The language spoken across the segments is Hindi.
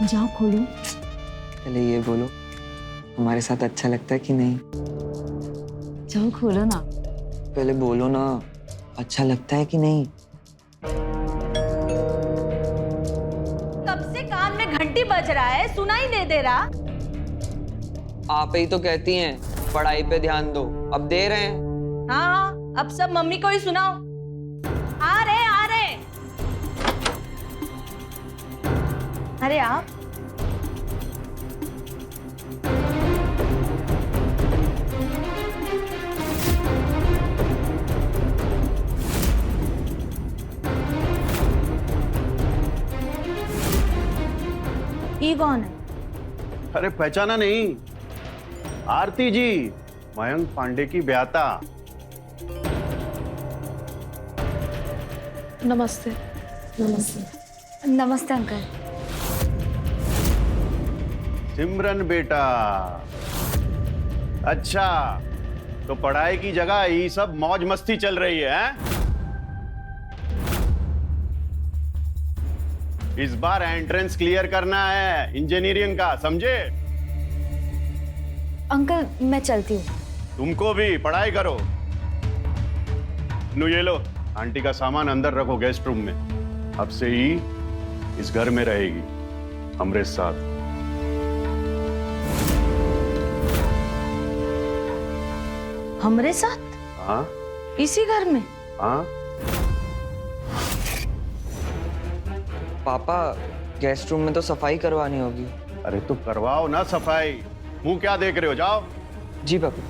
जाओ खोलो। पहले ये बोलो, हमारे साथ अच्छा लगता है कि नहीं? जाओ खोलो ना। पहले बोलो ना, अच्छा लगता है कि नहीं? कब से कान में घंटी बज रहा है, सुनाई नहीं दे रहा। आप ही तो कहती हैं पढ़ाई पे ध्यान दो, अब दे रहे हैं। हाँ हाँ, अब सब मम्मी को ही सुनाओ। आ रहे आ रहे। अरे आप ये कौन है? अरे पहचाना नहीं? आरती जी, मयंक पांडे की ब्याता। नमस्ते। नमस्ते। नमस्ते अंकल। सिमरन बेटा, अच्छा तो पढ़ाई की जगह ये सब मौज मस्ती चल रही है, हैं? इस बार एंट्रेंस क्लियर करना है इंजीनियरिंग का, समझे? अंकल मैं चलती हूँ। तुमको भी पढ़ाई करो। नु ये लो, आंटी का सामान अंदर रखो गेस्ट रूम में। अब से ही इस घर में रहेगी हमारे साथ। हमरे साथ? हाँ इसी घर में? हाँ। पापा, गेस्ट रूम में तो सफाई करवानी होगी। अरे तो करवाओ ना सफाई, मुंह क्या देख रहे हो, जाओ। जी पापा।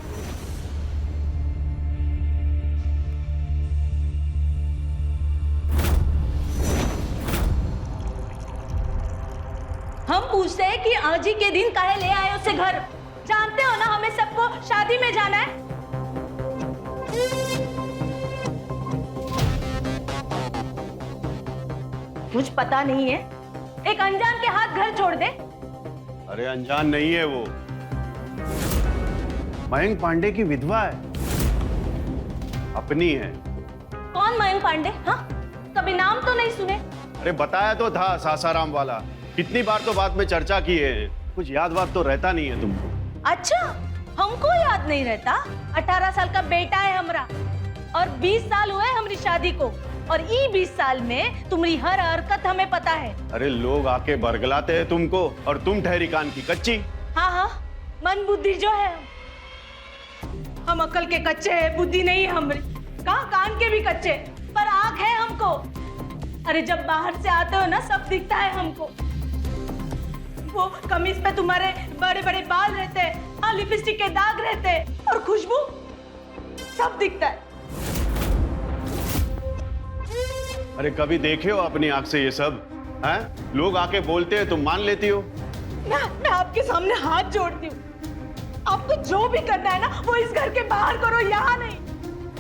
हम पूछते हैं कि आज ही के दिन काहे ले आए उसे घर? जानते हो ना हमें सबको शादी में जाना है। कुछ पता नहीं है, एक अनजान के हाथ घर छोड़ दे। अरे अनजान नहीं है वो, मयंक पांडे की विधवा है, अपनी है। कौन मयंक पांडे? हाँ, कभी नाम तो नहीं सुने। अरे बताया तो था, सासाराम वाला। कितनी बार तो बात में चर्चा की है, कुछ याद वाद तो रहता नहीं है तुमको। अच्छा, हमको याद नहीं रहता? 18 साल का बेटा है हमरा, और 20 साल हुए हमारी शादी को, और ये 20 साल में तुम्हारी हर हरकत हमें पता है। अरे लोग आके बरगलाते हैं तुमको, और तुम ठहरी कान की कच्ची। हाँ हाँ, मन बुद्धि जो है, हम अकल के कच्चे हैं, बुद्धि नहीं है हमारी। कहाँ कान के भी कच्चे, पर आँख है हमको। अरे जब बाहर से आते हो ना, सब दिखता है हमको। वो कमीज पे तुम्हारे बड़े बड़े बाल रहते हैं, हाँ लिपस्टिक के दाग रहते हैं, और खुशबू, सब दिखता है। अरे कभी देखे हो अपनी आंख से ये सब? हैं? लोग आके बोलते हैं, तुम मान लेती हो? मैं आपके सामने हाथ जोड़ती हूँ, आपको जो भी करना है ना, वो इस घर के बाहर करो, यहाँ नहीं।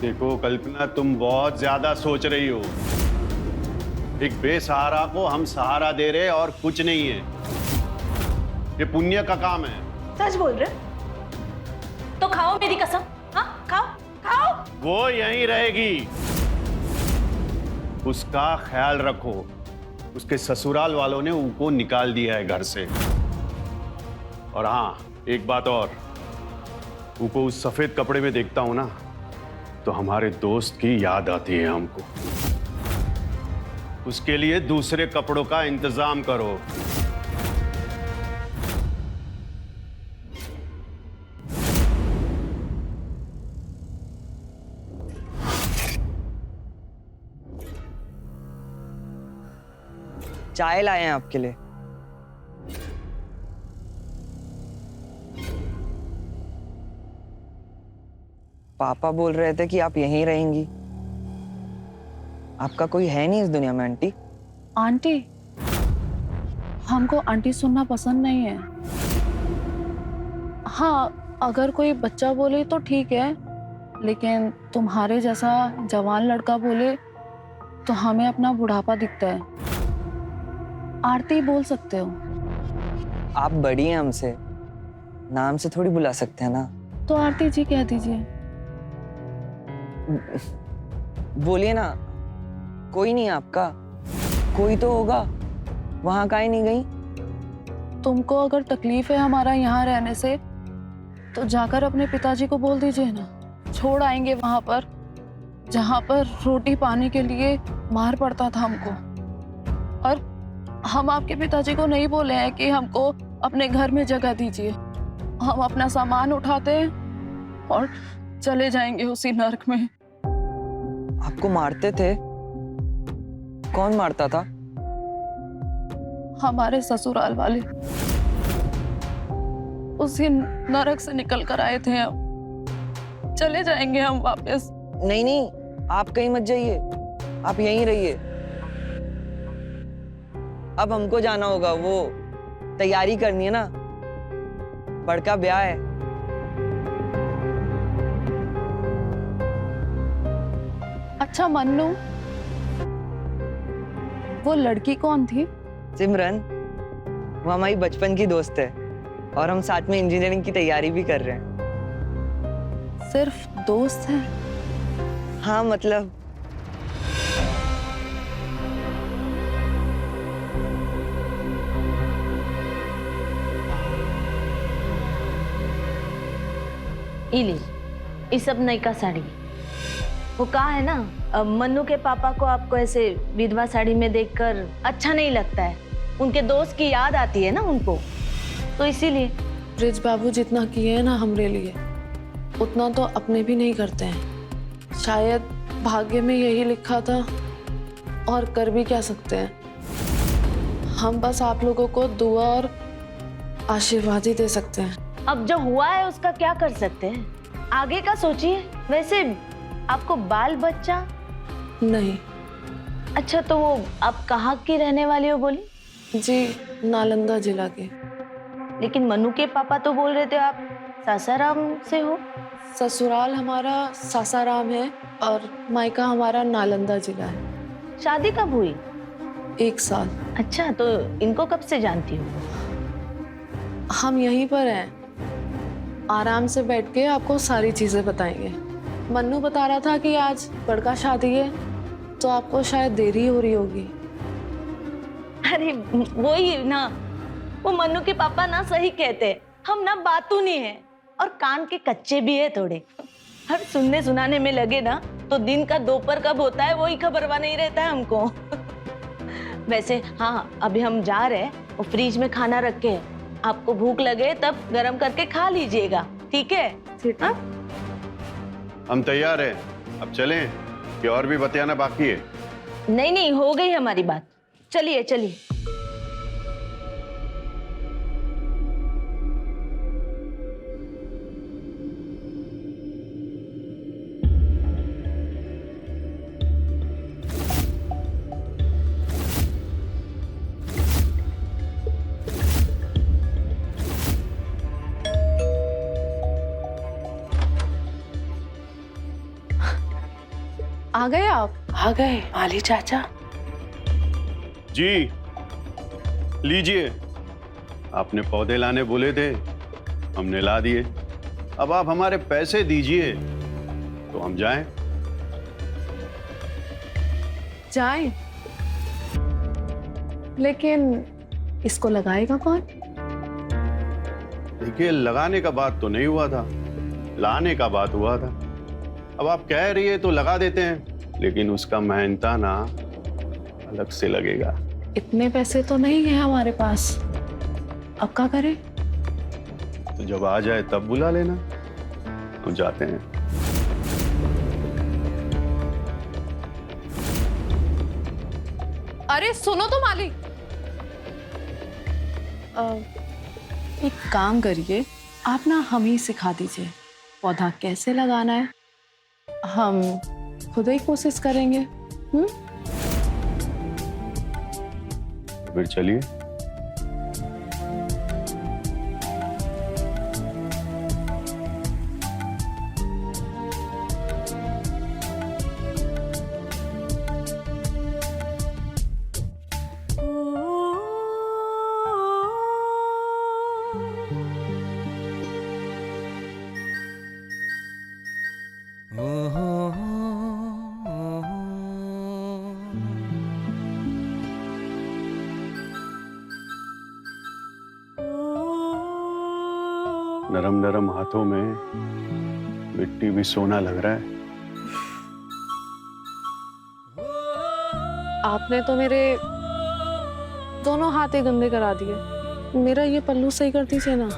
देखो कल्पना, तुम बहुत ज्यादा सोच रही हो। एक बेसहारा को हम सहारा दे रहे, और कुछ नहीं है। ये पुण्य का काम है। सच बोल रहे? तो खाओ मेरी कसम। हाँ खाओ खाओ। वो यहीं रहेगी, उसका ख्याल रखो। उसके ससुराल वालों ने उनको निकाल दिया है घर से। और हाँ, एक बात और, उनको उस सफेद कपड़े में देखता हूं ना, तो हमारे दोस्त की याद आती है हमको। उसके लिए दूसरे कपड़ों का इंतजाम करो। चाय लाए हैं आपके लिए। पापा बोल रहे थे कि आप यहीं रहेंगी। आपका कोई है नहीं इस दुनिया में आंटी। आंटी? हमको आंटी सुनना पसंद नहीं है। हाँ, अगर कोई बच्चा बोले तो ठीक है, लेकिन तुम्हारे जैसा जवान लड़का बोले तो हमें अपना बुढ़ापा दिखता है। आरती बोल सकते हो। आप बड़ी हैं हमसे, नाम से थोड़ी बुला सकते हैं ना। तो आरती जी कह दीजिए। बोलिए ना। कोई नहीं आपका, कोई तो होगा। वहां काहे नहीं गई? तुमको अगर तकलीफ है हमारा यहाँ रहने से तो जाकर अपने पिताजी को बोल दीजिए ना, छोड़ आएंगे वहां पर जहां पर रोटी पानी के लिए मार पड़ता था हमको। और हम आपके पिताजी को नहीं बोले हैं कि हमको अपने घर में जगह दीजिए। हम अपना सामान उठाते हैं और चले जाएंगे उसी नर्क में। आपको मारते थे? कौन मारता था? हमारे ससुराल वाले उसी नरक से निकल कर आए थे। हम चले जाएंगे हम वापस। नहीं नहीं, आप कहीं मत जाइए, आप यहीं रहिए। अब हमको जाना होगा, वो तैयारी करनी है ना, बड़का ब्याह है। अच्छा मन्नू, वो लड़की कौन थी? सिमरन, वो हमारी बचपन की दोस्त है और हम साथ में इंजीनियरिंग की तैयारी भी कर रहे हैं। सिर्फ दोस्त हैं? हाँ मतलब इली, ये सब नयका साड़ी। वो कहा है ना, मन्नू के पापा को आपको ऐसे विधवा साड़ी में देखकर अच्छा नहीं लगता है। उनके दोस्त की याद आती है ना उनको, तो इसीलिए। ब्रिज बाबू जितना किए हैं ना हमरे लिए, उतना तो अपने भी नहीं करते हैं। शायद भाग्य में यही लिखा था, और कर भी क्या सकते हैं। हम बस आप लोगों को दुआ और आशीर्वाद ही दे सकते हैं। अब जो हुआ है उसका क्या कर सकते हैं, आगे का सोचिए। वैसे आपको बाल बच्चा नहीं। अच्छा, तो वो आप कहाँ की रहने वाली हो बोली? जी, नालंदा जिला के। लेकिन मनु के पापा तो बोल रहे थे आप सासाराम से हो। ससुराल हमारा सासाराम है और मायका हमारा नालंदा जिला है। शादी कब हुई? 1 साल। अच्छा, तो इनको कब से जानती हो? हम यहीं पर हैं, आराम से बैठ के आपको सारी चीजें बताएंगे। मन्नू बता रहा था कि आज बड़का शादी है, तो आपको शायद देरी हो रही होगी। अरे वही ना, वो मन्नू के पापा ना सही कहते हैं। हम ना बातू नहीं है और कान के कच्चे भी है थोड़े। हर सुनने सुनाने में लगे ना तो दिन का दोपहर कब होता है वही खबरवा नहीं रहता है हमको। वैसे हाँ, अभी हम जा रहे हैं, वो फ्रिज में खाना रखे हैं। आपको भूख लगे तब गरम करके खा लीजिएगा, ठीक है? ठीक है। हम तैयार हैं, अब चलें कि और भी बतियाना बाकी है? नहीं नहीं, हो गई हमारी बात। चलिए चलिए। आ गए आप? आ गए माली चाचा। जी लीजिए, आपने पौधे लाने बोले थे, हमने ला दिए। अब आप हमारे पैसे दीजिए तो हम जाएं। जाएं? लेकिन इसको लगाएगा कौन? देखिए, लगाने का बात तो नहीं हुआ था, लाने का बात हुआ था। अब आप कह रही है तो लगा देते हैं, लेकिन उसका मेहनताना अलग से लगेगा। इतने पैसे तो नहीं है हमारे पास, अब क्या करें? तो जब आ जाए तब बुला लेना, हम जाते हैं। अरे सुनो तो माली, एक काम करिए, आप ना हम ही सिखा दीजिए पौधा कैसे लगाना है। हम खुद ही कोशिश करेंगे। फिर चलिए। नरम नरम हाथों में मिट्टी भी सोना लग रहा है। आपने तो मेरे दोनों हाथ ही गंदे करा दिए। मेरा ये पल्लू सही कर दीजिए ना।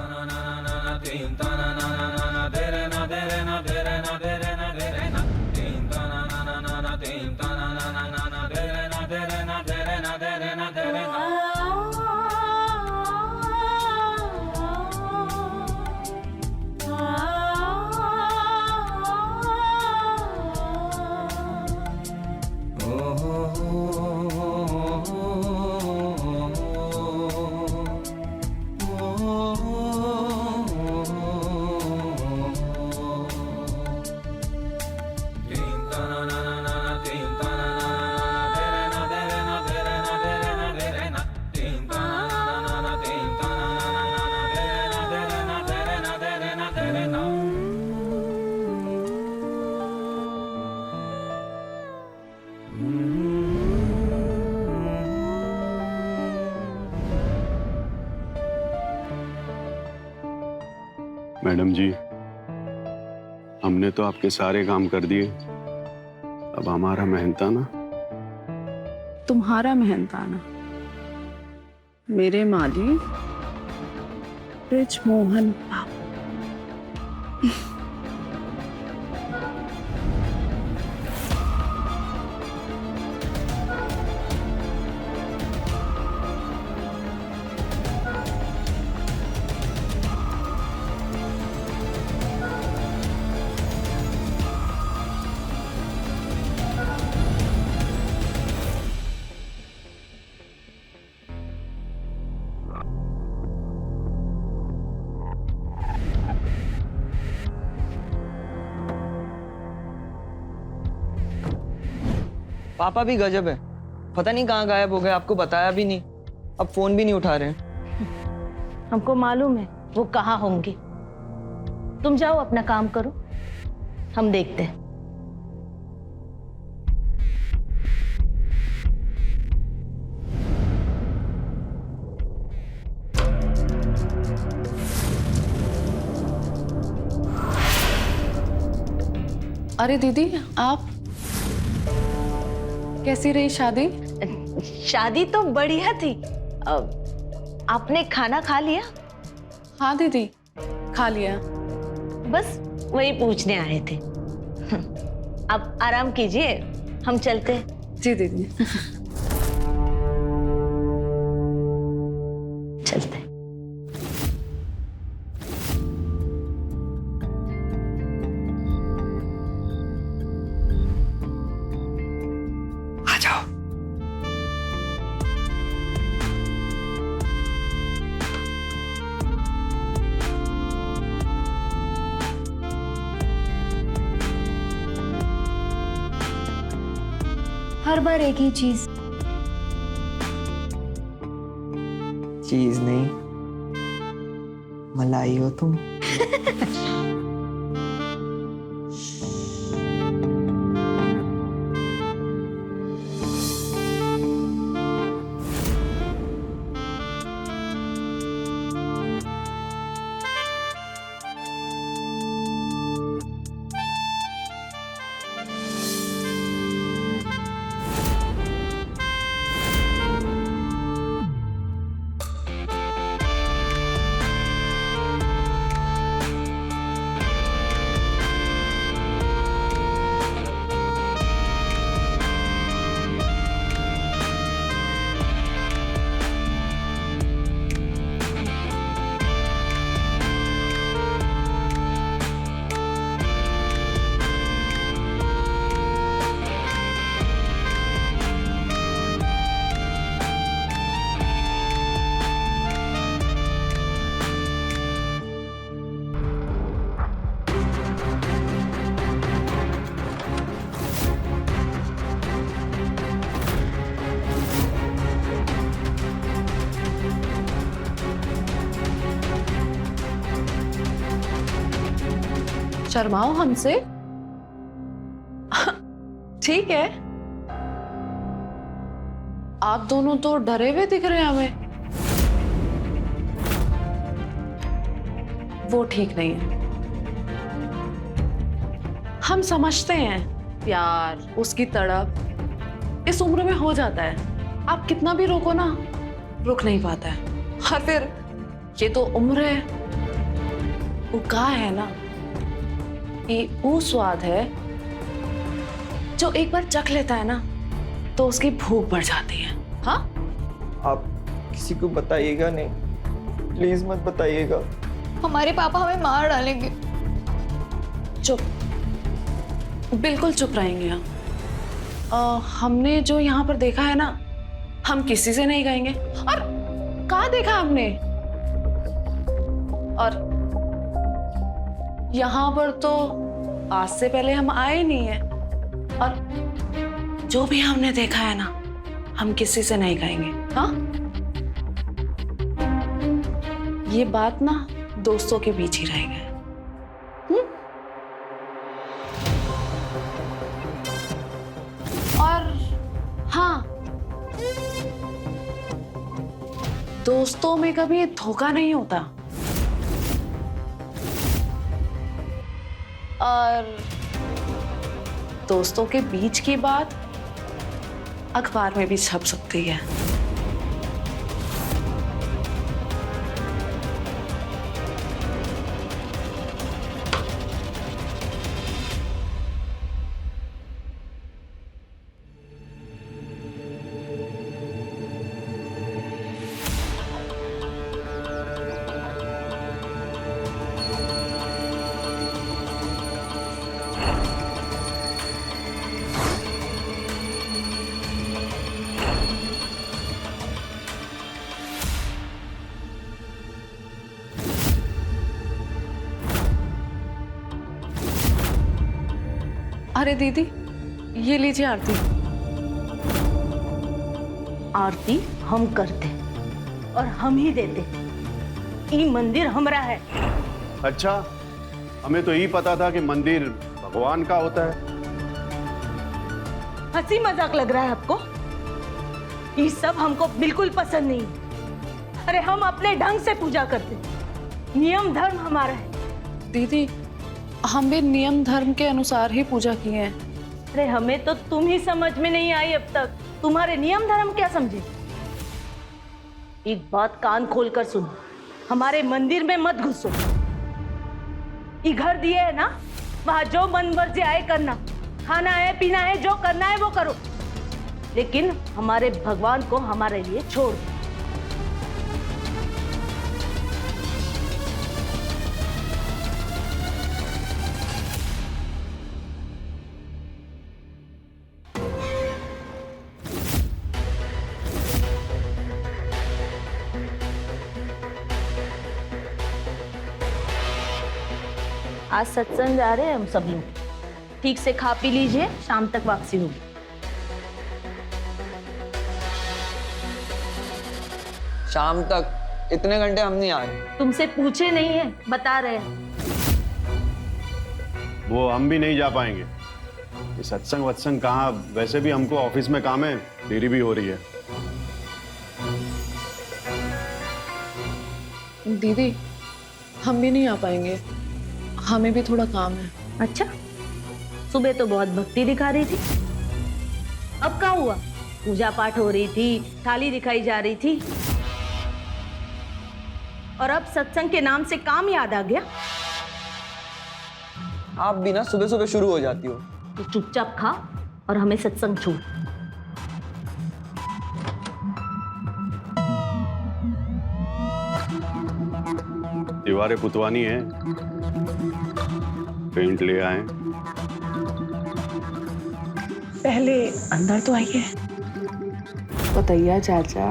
मैडम जी, हमने तो आपके सारे काम कर दिए, अब हमारा मेहनताना। तुम्हारा मेहनताना मेरे माली ब्रिज मोहन बाबू। पापा भी गजब है, पता नहीं कहाँ गायब हो गए, आपको बताया भी नहीं, अब फोन भी नहीं उठा रहे हैं। हमको मालूम है वो कहाँ होंगे। तुम जाओ अपना काम करो, हम देखते हैं। अरे दीदी, आप कैसी रही शादी? शादी तो बढ़िया थी। आपने खाना खा लिया? हाँ दीदी, खा लिया। बस वही पूछने आए थे। अब आराम कीजिए, हम चलते हैं। जी दीदी। चलते हैं। आ जाओ। हर बार एक ही चीज। चीज नहीं, मलाई हो तुम। शर्माओ हमसे? ठीक है, आप दोनों तो डरे हुए दिख रहे हैं हमें। वो ठीक नहीं है। हम समझते हैं प्यार, उसकी तड़प इस उम्र में हो जाता है। आप कितना भी रोको ना, रुक नहीं पाता है। और फिर ये तो उम्र है। वो कहा है ना कि वो स्वाद है जो एक बार चख लेता है ना तो उसकी भूख बढ़ जाती है। हाँ, आप किसी को बताइएगा नहीं, प्लीज मत बताइएगा। हमारे पापा हमें मार डालेंगे। चुप, बिल्कुल चुप रहेंगे हम। हमने जो यहाँ पर देखा है ना, हम किसी से नहीं कहेंगे। और कहाँ देखा हमने? और यहाँ पर तो आज से पहले हम आए नहीं है। और जो भी हमने देखा है ना, हम किसी से नहीं कहेंगे। हाँ, ये बात ना दोस्तों के बीच ही रहेगा। और हाँ, दोस्तों में कभी धोखा नहीं होता। और दोस्तों के बीच की बात अखबार में भी छप सकती है। अरे दीदी, ये लीजिए आरती। आरती हम करते और हम ही देते। ये मंदिर हमरा है। अच्छा, हमें तो यही पता था कि मंदिर भगवान का होता है। हंसी मजाक लग रहा है आपको? ये सब हमको बिल्कुल पसंद नहीं। अरे हम अपने ढंग से पूजा करते, नियम धर्म हमारा है। दीदी, हम भी नियम धर्म के अनुसार ही पूजा किए हैं। अरे हमें तो तुम ही समझ में नहीं आई अब तक। तुम्हारे नियम धर्म क्या समझे? एक बात कान खोल कर सुनो, हमारे मंदिर में मत घुसो। ये घर दिए है ना, वहां जो मन मर्जी आए करना, खाना है पीना है, जो करना है वो करो, लेकिन हमारे भगवान को हमारे लिए छोड़ दो। आज सत्संग जा रहे हैं हम सब लोग। ठीक से खा पी लीजिए, शाम तक वापसी होगी। शाम तक? इतने घंटे हम नहीं आ रहे। तुमसे पूछे नहीं है, बता रहे हैं। वो हम भी नहीं जा पाएंगे। ये सत्संग वत्संग कहाँ, वैसे भी हमको ऑफिस में काम है, देरी भी हो रही है। दीदी, हम भी नहीं आ पाएंगे, हमें भी थोड़ा काम है। अच्छा, सुबह तो बहुत भक्ति दिखा रही थी, अब क्या हुआ? पूजा पाठ हो रही थी, थाली दिखाई जा रही थी, और अब सत्संग के नाम से काम याद आ गया। आप भी ना सुबह सुबह शुरू हो जाती हो। तो चुपचाप खा और हमें सत्संग छोड़। दीवारें पुतवानी है, पेंट ले आए। पहले अंदर तो आइए। बताइए चाचा।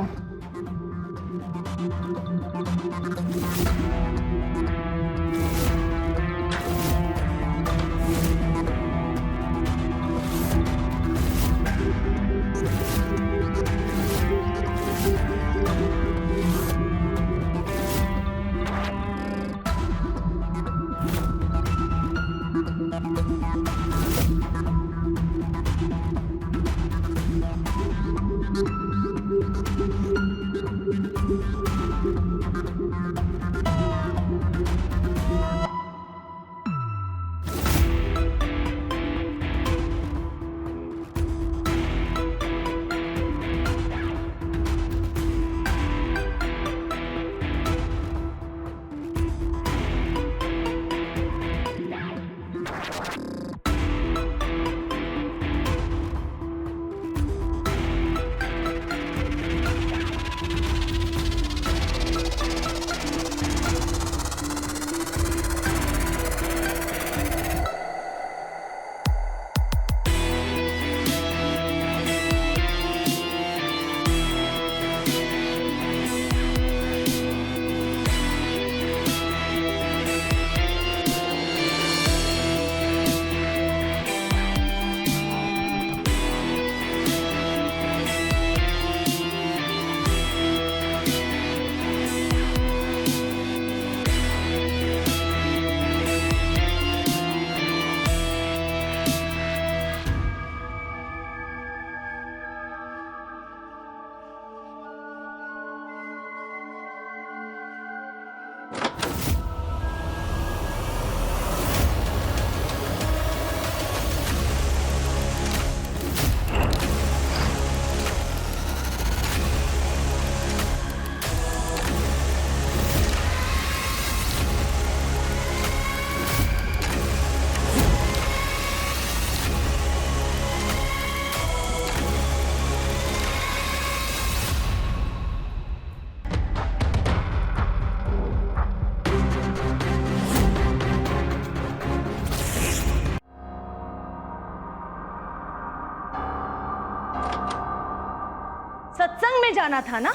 सत्संग में जाना था ना?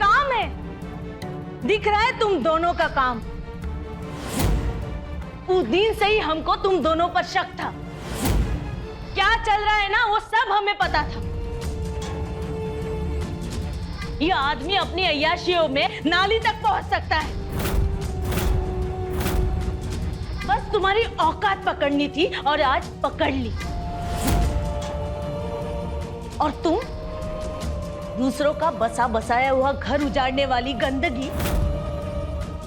काम है, दिख रहा है तुम दोनों का काम। उस दिन से ही हमको तुम दोनों पर शक था। क्या चल रहा है ना, वो सब हमें पता था। ये आदमी अपनी अय्याशियों में नाली तक पहुंच सकता है। बस तुम्हारी औकात पकड़नी थी और आज पकड़ ली। और तुम दूसरों का बसा बसाया हुआ घर उजाड़ने वाली गंदगी,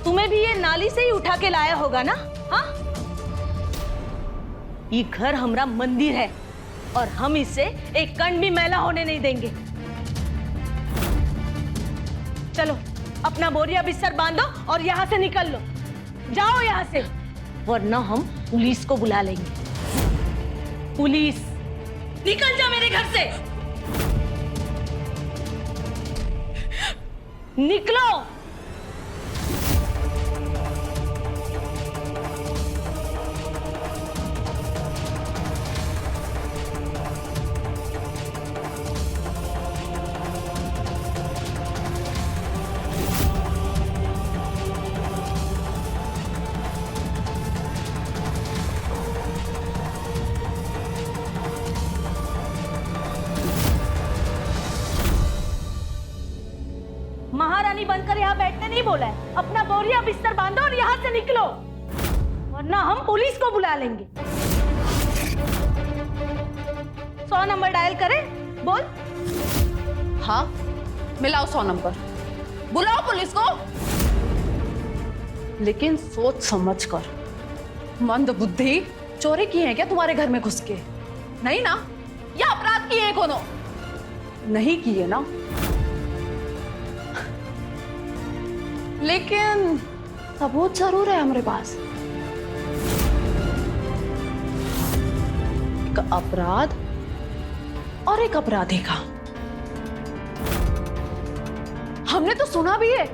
तुम्हें भी ये नाली से ही उठा के लाया होगा ना? हाँ, ये घर हमारा मंदिर है और हम इसे एक कण भी मैला होने नहीं देंगे। चलो अपना बोरिया बिस्तर बांधो और यहाँ से निकल लो। जाओ यहाँ से, वरना हम पुलिस को बुला लेंगे। पुलिस, निकल जा मेरे घर से, निकलो। महारानी बनकर यहाँ बैठने नहीं बोला है। अपना बोरिया बिस्तर बांधो और यहाँ से निकलो, वरना हम पुलिस को बुला लेंगे। 100 नंबर डायल करें, बोल। हाँ, मिलाओ 100 नंबर, बुलाओ पुलिस को। लेकिन सोच समझ कर। मंद बुद्धि, चोरी की है क्या तुम्हारे घर में घुस के? नहीं ना? या अपराध किए हैं कोनो? नहीं किए ना? लेकिन सबूत जरूर है हमारे पास। एक अपराध और एक अपराधी का। हमने तो सुना भी है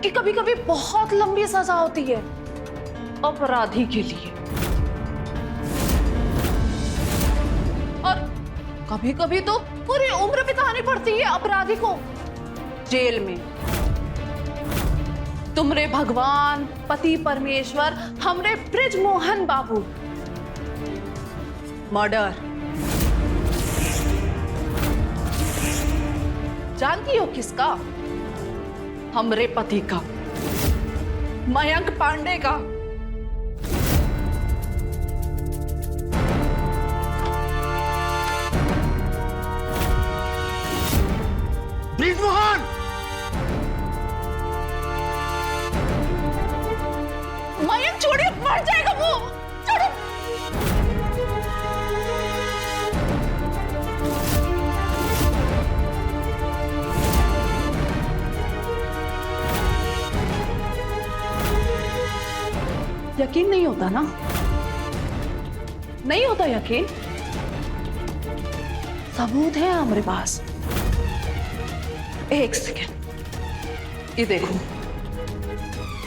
कि कभी कभी बहुत लंबी सजा होती है अपराधी के लिए, और कभी कभी तो पूरी उम्र बितानी पड़ती है अपराधी को जेल में। तुमरे भगवान, पति परमेश्वर, हमरे ब्रिजमोहन बाबू, मर्डर। जानती हो किसका? हमरे पति का, मयंक पांडे का। ब्रिजमोहन! मयंक छोड़िए, मर जाएगा वो। छोड़ो। यकीन नहीं होता ना? नहीं होता यकीन? सबूत है हमारे पास। एक सेकेंड, ये देखो,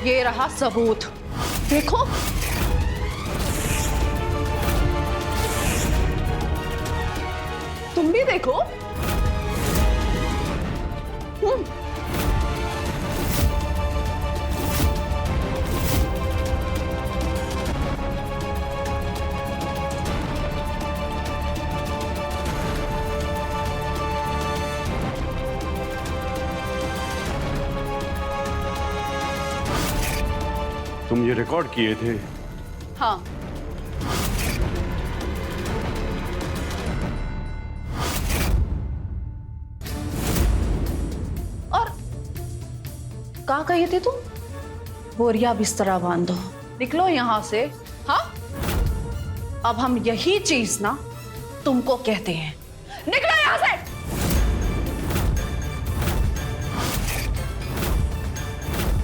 ये रहा सबूत। देखो, तुम भी देखो। तुम ये रिकॉर्ड किए थे? हाँ, और क्या कही थी तुम? बोरिया बिस्तरा बांधो, निकलो यहां से। हाँ, अब हम यही चीज ना तुमको कहते हैं, निकलो यहां से।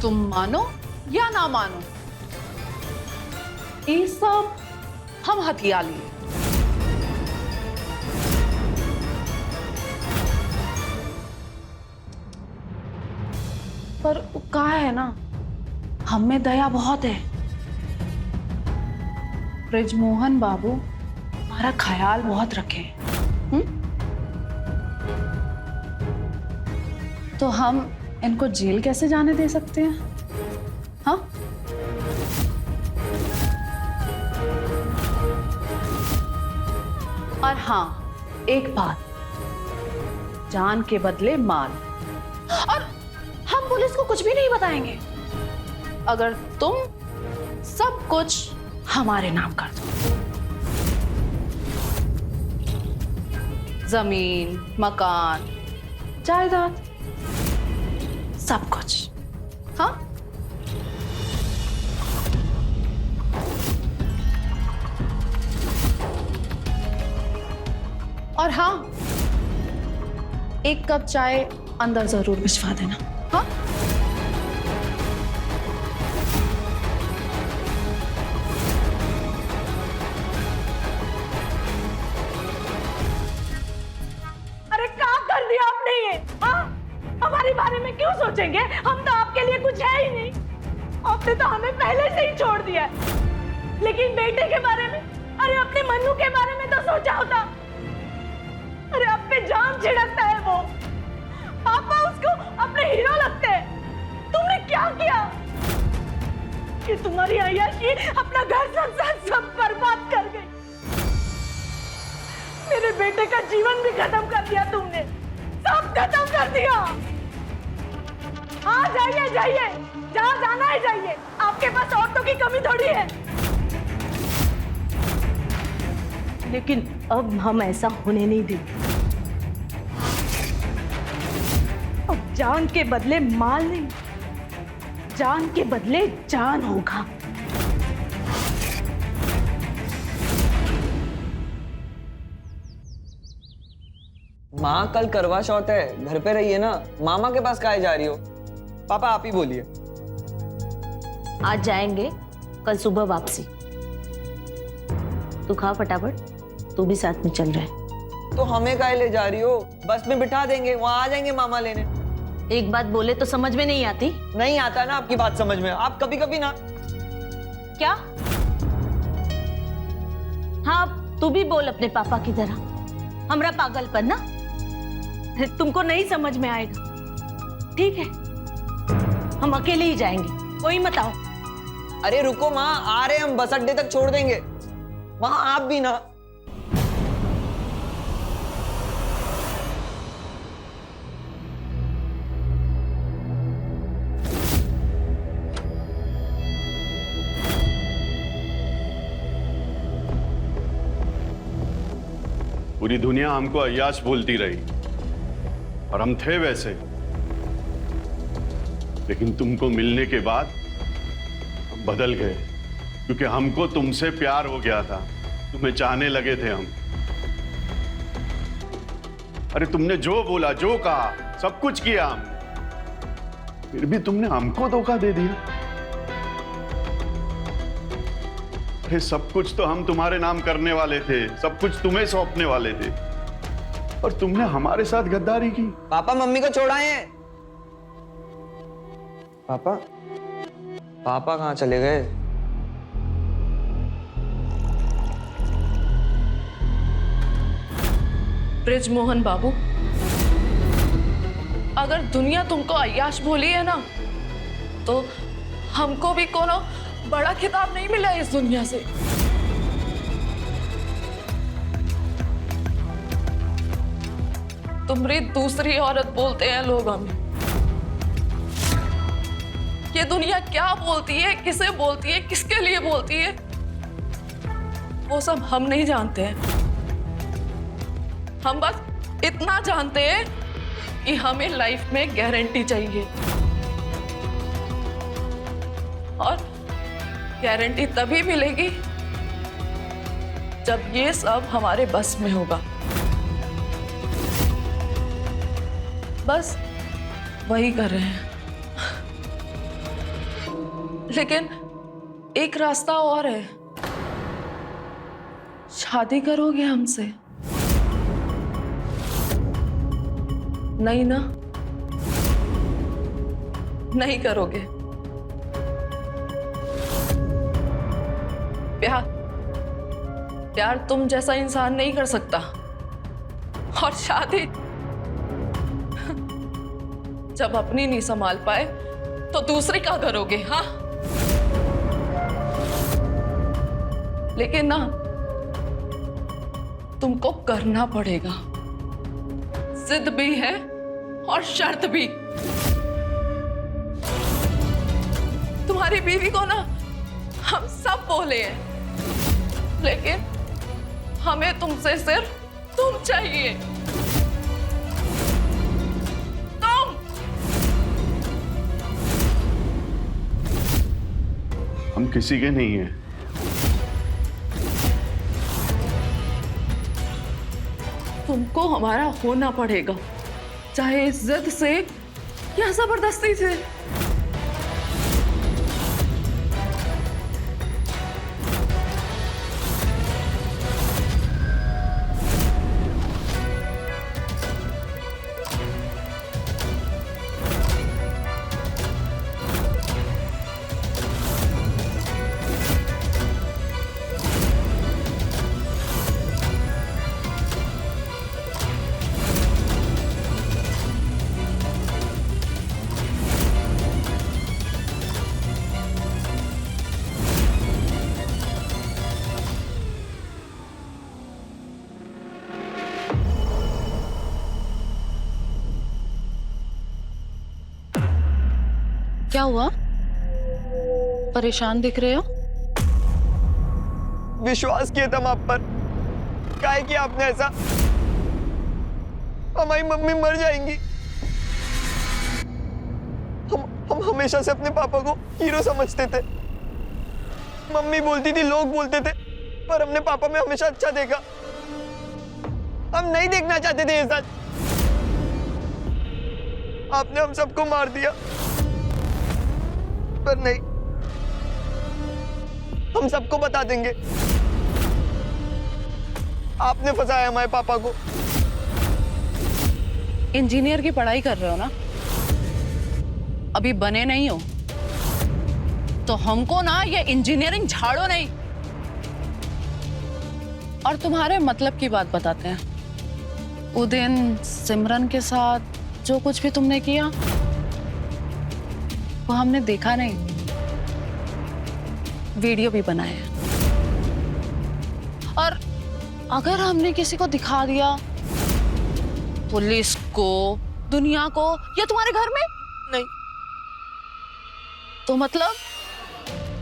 तुम मानो या ना मानो, ये सब हम हथिया लिए। पर कहा है ना, हम में दया बहुत है। ब्रिजमोहन बाबू हमारा ख्याल बहुत रखे। तो हम इनको जेल कैसे जाने दे सकते हैं? हाँ, और हाँ, एक बात, जान के बदले माल। और हम पुलिस को कुछ भी नहीं बताएंगे अगर तुम सब कुछ हमारे नाम कर दो। जमीन, मकान, जायदाद, सब कुछ। हाँ, और हाँ, एक कप चाय अंदर जरूर भिजवा देना। हाँ, अरे क्या कर दिया आपने ये? हाँ, हमारे बारे में क्यों सोचेंगे? हम तो आपके लिए कुछ है ही नहीं। आपने तो हमें पहले से ही छोड़ दिया है। लेकिन बेटे के बारे में, अरे अपने मन्नू के बारे में तो सोचा होता। अरे आप पे जान छिड़कता है वो। पापा उसको अपने हीरो लगते हैं। तुमने क्या किया? कि तुम्हारी अय्याशी अपना घर संसार सब बर्बाद कर गई। मेरे बेटे का जीवन भी खत्म कर दिया तुमने। सब खत्म कर दिया। हाँ, जाइए जाइए, जहाँ जाना है जाइए। आपके पास औरतों की कमी थोड़ी है। लेकिन अब हम ऐसा होने नहीं देंगे। अब जान के बदले माल नहीं, जान के बदले जान होगा। माँ कल करवा चौथ है, घर पे रहिए ना। मामा के पास काहे जा रही हो? पापा आप ही बोलिए। आज जाएंगे, कल सुबह वापसी। तू खा फटाफट, तू भी साथ में चल रहा है। तो हमें काहे ले जा रही हो? बस में बिठा देंगे, वहां आ जाएंगे मामा लेने। एक बात बोले तो समझ में नहीं आती? नहीं आता ना आपकी बात समझ में। आप कभी कभी ना। क्या? हाँ, तू भी बोल अपने पापा की तरह। हमरा पागलपन ना तुमको नहीं समझ में आएगा। ठीक है, हम अकेले ही जाएंगे, कोई मत आओ। अरे रुको माँ, आ रहे हम, बस अड्डे तक छोड़ देंगे। वहां आप भी ना। पूरी दुनिया हमको अय्याश बोलती रही और हम थे वैसे, लेकिन तुमको मिलने के बाद हम बदल गए, क्योंकि हमको तुमसे प्यार हो गया था। तुम्हें चाहने लगे थे हम। अरे तुमने जो बोला, जो कहा, सब कुछ किया हमने, फिर भी तुमने हमको धोखा दे दिया। अरे सब कुछ तो हम तुम्हारे नाम करने वाले थे, सब कुछ तुम्हें सौंपने वाले थे, और तुमने हमारे साथ गद्दारी की। पापा मम्मी को छोड़ाए हैं। पापा पापा कहाँ चले गए? ब्रिजमोहन बाबू, अगर दुनिया तुमको अय्याश बोली है ना, तो हमको भी कोनो बड़ा खिताब नहीं मिला इस दुनिया से। तुम्हारी दूसरी औरत बोलते हैं लोग हमें। ये दुनिया क्या बोलती है, किसे बोलती है, किसके लिए बोलती है, वो सब हम नहीं जानते हैं। हम बस इतना जानते हैं कि हमें लाइफ में गारंटी चाहिए, और गारंटी तभी मिलेगी जब ये सब हमारे बस में होगा। बस वही कर रहे हैं। लेकिन एक रास्ता और है। शादी करोगे हमसे? नहीं ना? नहीं करोगे? प्यार तुम जैसा इंसान नहीं कर सकता, और शादी जब अपनी नहीं संभाल पाए तो दूसरे का करोगे? हाँ, लेकिन ना तुमको करना पड़ेगा। जिद भी है और शर्त भी। तुम्हारी बीवी को ना हम सब बोले हैं, लेकिन हमें तुमसे सिर्फ तुम चाहिए। तुम। हम किसी के नहीं हैं। तुमको हमारा होना पड़ेगा, चाहे जिद से या जबरदस्ती से। क्या हुआ? परेशान दिख रहे हो? विश्वास किया था हम आप पर, काहे किया आपने ऐसा? हमारी मम्मी मर जाएंगी। हम हमेशा से अपने पापा को हीरो समझते थे। मम्मी बोलती थी, लोग बोलते थे, पर हमने पापा में हमेशा अच्छा देखा। हम नहीं देखना चाहते थे ये सच। आपने हम सबको मार दिया, पर नहीं, हम सबको बता देंगे। आपने फंसाया हमारे पापा को। इंजीनियर की पढ़ाई कर रहे हो ना? अभी बने नहीं हो तो हमको ना ये इंजीनियरिंग झाड़ो नहीं। और तुम्हारे मतलब की बात बताते हैं। वो दिन सिमरन के साथ जो कुछ भी तुमने किया वो हमने देखा नहीं, वीडियो भी बनाया। और अगर हमने किसी को दिखा दिया, पुलिस को, दुनिया को, या तुम्हारे घर में, नहीं, तो मतलब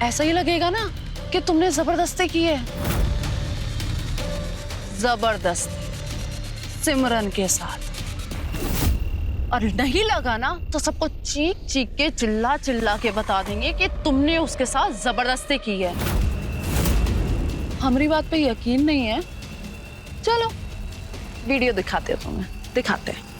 ऐसा ही लगेगा ना कि तुमने जबरदस्ती की है। जबरदस्ती सिमरन के साथ। और नहीं लगा ना तो सबको चीख चीख के, चिल्ला चिल्ला के बता देंगे कि तुमने उसके साथ जबरदस्ती की है। हमारी बात पे यकीन नहीं है? चलो वीडियो दिखाते हो, तुम्हें दिखाते हैं।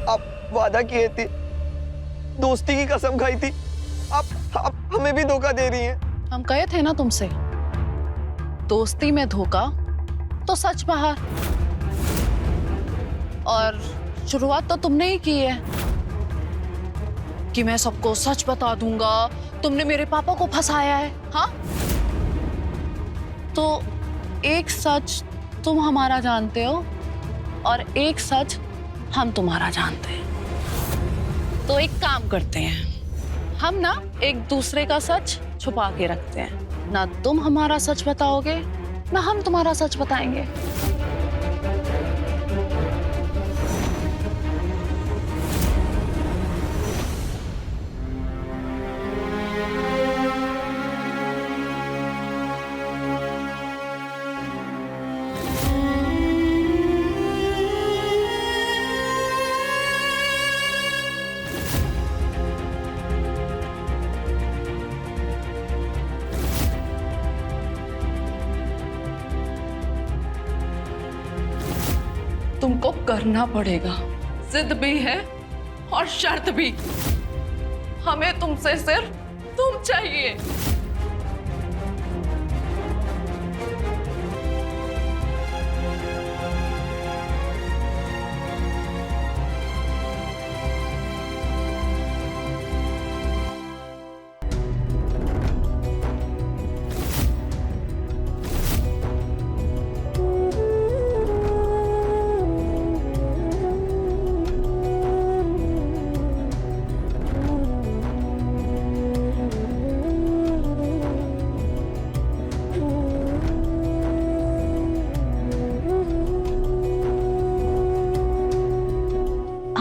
आप वादा किए थे, दोस्ती की कसम खाई थी, आप हमें भी धोखा दे रही हैं। हम कहे थे ना तुमसे, दोस्ती में धोखा तो सच बाहर। और शुरुआत तो तुमने ही की है कि मैं सबको सच बता दूंगा, तुमने मेरे पापा को फंसाया है। हाँ, तो एक सच तुम हमारा जानते हो और एक सच हम तुम्हारा जानते हैं। तो एक काम करते हैं, हम ना एक दूसरे का सच छुपा के रखते हैं। ना तुम हमारा सच बताओगे, ना हम तुम्हारा सच बताएंगे। तुमको करना पड़ेगा। जिद भी है और शर्त भी। हमें तुमसे सिर्फ तुम चाहिए।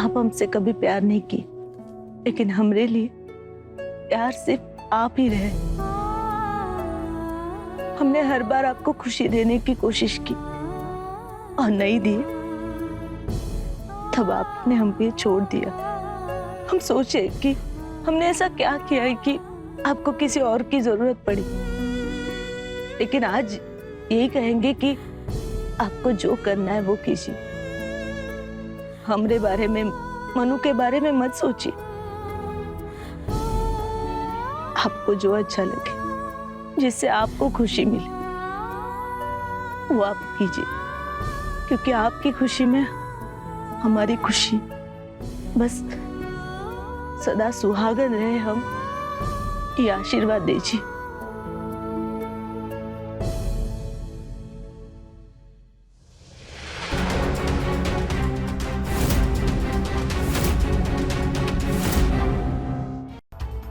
आप हमसे कभी प्यार नहीं की, लेकिन हमरे लिए प्यार सिर्फ आप ही रहे। हमने हर बार आपको खुशी देने की कोशिश की और नहीं दी, तब आपने हम पे छोड़ दिया। हम सोचे कि हमने ऐसा क्या किया है कि आपको किसी और की जरूरत पड़ी, लेकिन आज यही कहेंगे कि आपको जो करना है वो कीजिए। हमरे बारे में, मनु के बारे में मत सोचिए। आपको जो अच्छा लगे, जिससे आपको खुशी मिले, वो आप कीजिए, क्योंकि आपकी खुशी में हमारी खुशी। बस सदा सुहागन रहे हम, ये आशीर्वाद दीजिए।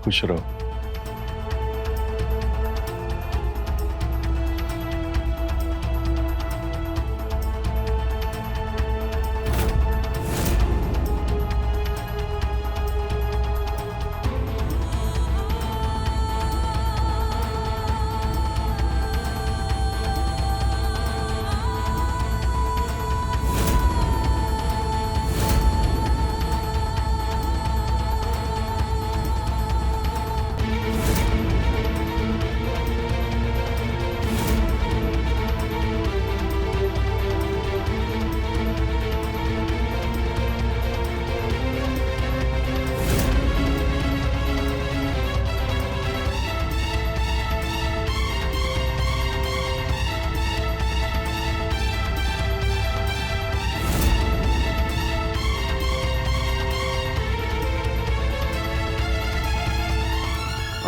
खुश रहो।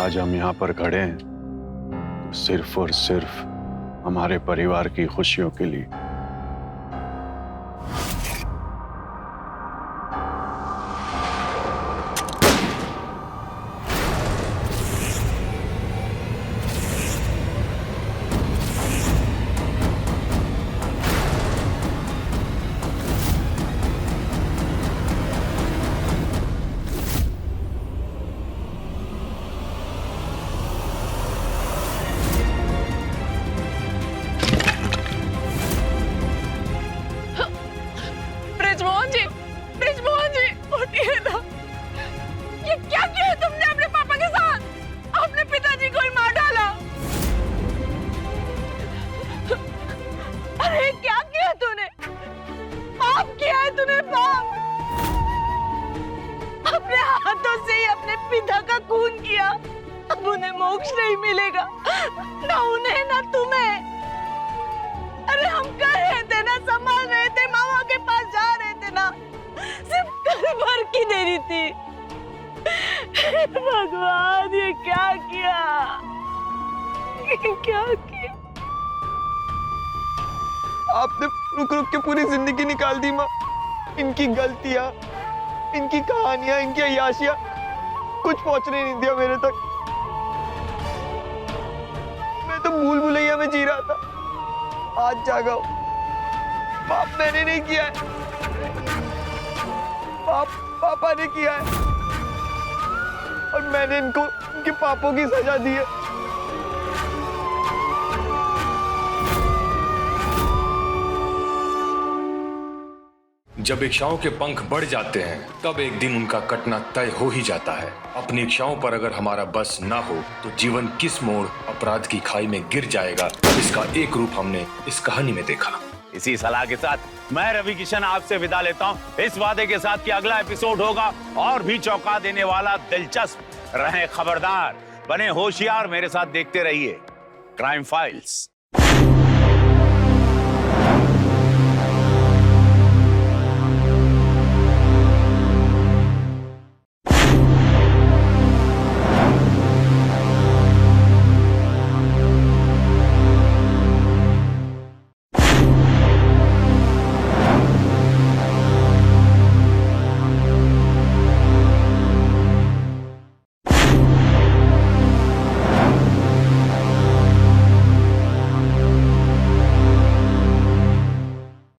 आज हम यहाँ पर खड़े हैं तो सिर्फ और सिर्फ हमारे परिवार की खुशियों के लिए। ब्रिजमोहन जी, उठिए ना। ये क्या किया तुमने अपने पापा के साथ? अपने पिताजी को ही मार डाला। अरे क्या किया तूने? पाप किया है तूने, पाप। अपने हाथों से ही अपने पिता का खून किया। अब उन्हें मोक्ष नहीं मिलेगा, ना उन्हें ना तुम्हें। अरे हम कर रहे थे ना, संभाल रहे थे, मामा के पास जा रहे थे ना, सिर्फ कल भर की देरी थी। भगवान, ये क्या किया? क्या किया? आपने रुक रुक के पूरी जिंदगी निकाल दी माँ। इनकी गलतियां, इनकी कहानियां, इनकी अय्याशियां कुछ पहुंचने नहीं दिया मेरे तक। मैं तो भूल भुलैया में जी रहा था, आज जागा हूं। पाप मैंने नहीं किया है, पाप पापा ने किया है, और मैंने इनको इनके पापों की सजा दी है। जब इच्छाओं के पंख बढ़ जाते हैं तब एक दिन उनका कटना तय हो ही जाता है। अपनी इच्छाओं पर अगर हमारा बस ना हो तो जीवन किस मोड़ अपराध की खाई में गिर जाएगा, इसका एक रूप हमने इस कहानी में देखा। इसी सलाह के साथ मैं रवि किशन आपसे विदा लेता हूं, इस वादे के साथ कि अगला एपिसोड होगा और भी चौंका देने वाला, दिलचस्प। रहें खबरदार, बने होशियार, मेरे साथ देखते रहिए क्राइम फाइल्स।